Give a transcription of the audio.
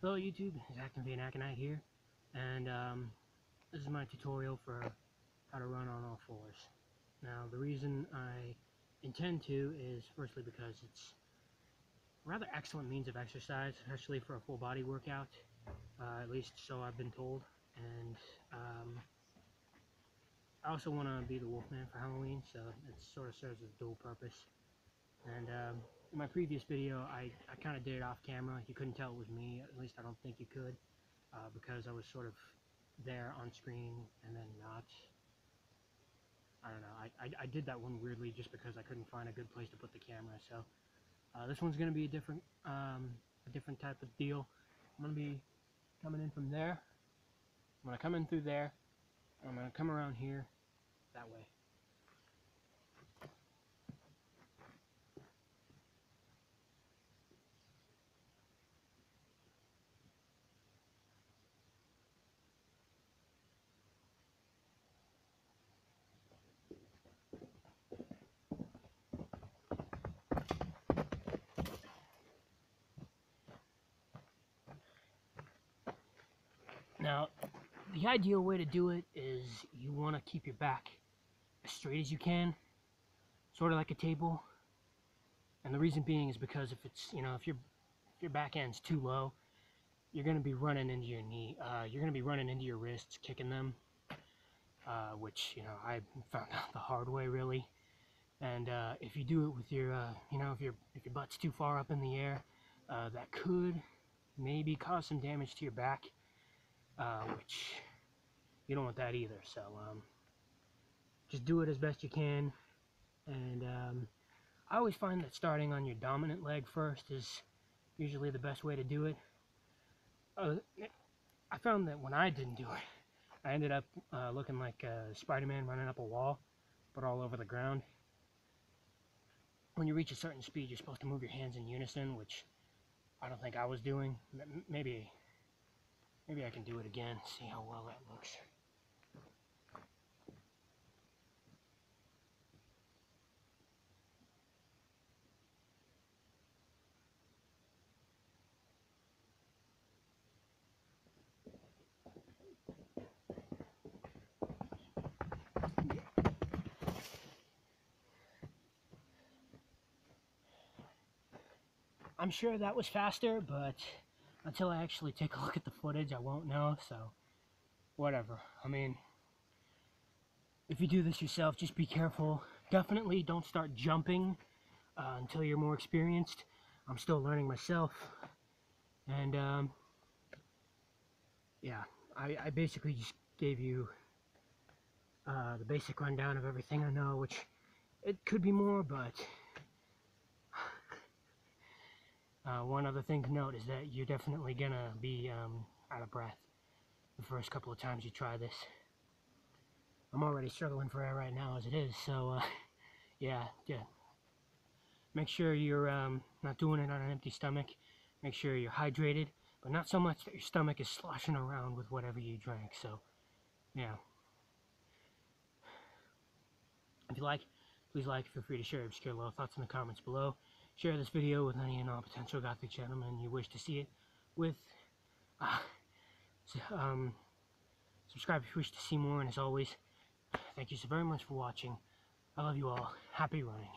Hello YouTube, it's Activate Aconite here, and this is my tutorial for how to run on all fours. Now the reason I intend to is firstly because it's a rather excellent means of exercise, especially for a full body workout, at least so I've been told, and I also want to be the Wolfman for Halloween, so it sort of serves as a dual purpose. And in my previous video, I kind of did it off camera. You couldn't tell it was me, at least I don't think you could, because I was sort of there on screen and then not. I don't know, I did that one weirdly just because I couldn't find a good place to put the camera. So this one's going to be a different type of deal. I'm going to be coming in from there. I'm going to come in through there. I'm going to come around here that way. Now, the ideal way to do it is you want to keep your back as straight as you can, sort of like a table. And the reason being is because if it's, if your back end's too low, you're going to be running into your knee. You're going to be running into your wrists, kicking them, which, I found out the hard way, really. And if you do it with your, if your butt's too far up in the air, that could maybe cause some damage to your back. Which you don't want that either, so just do it as best you can. And I always find that starting on your dominant leg first is usually the best way to do it. I found that when I didn't do it, I ended up looking like Spider-Man running up a wall, but all over the ground. When you reach a certain speed, you're supposed to move your hands in unison, which I don't think I was doing. Maybe I can do it again, see how well that looks. I'm sure that was faster, but until I actually take a look at the footage, I won't know, so whatever. I mean, if you do this yourself, just be careful. Definitely don't start jumping until you're more experienced. I'm still learning myself. And yeah, I basically just gave you the basic rundown of everything I know, which it could be more, but one other thing to note is that you're definitely gonna be out of breath the first couple of times you try this. I'm already struggling for air right now as it is, so yeah. Make sure you're not doing it on an empty stomach. Make sure you're hydrated, but not so much that your stomach is sloshing around with whatever you drank. So yeah. If you like, please like. Feel free to share your obscure little thoughts in the comments below. Share this video with any and all potential gothic gentlemen you wish to see it with. Subscribe if you wish to see more, and as always, thank you so very much for watching. I love you all. Happy running.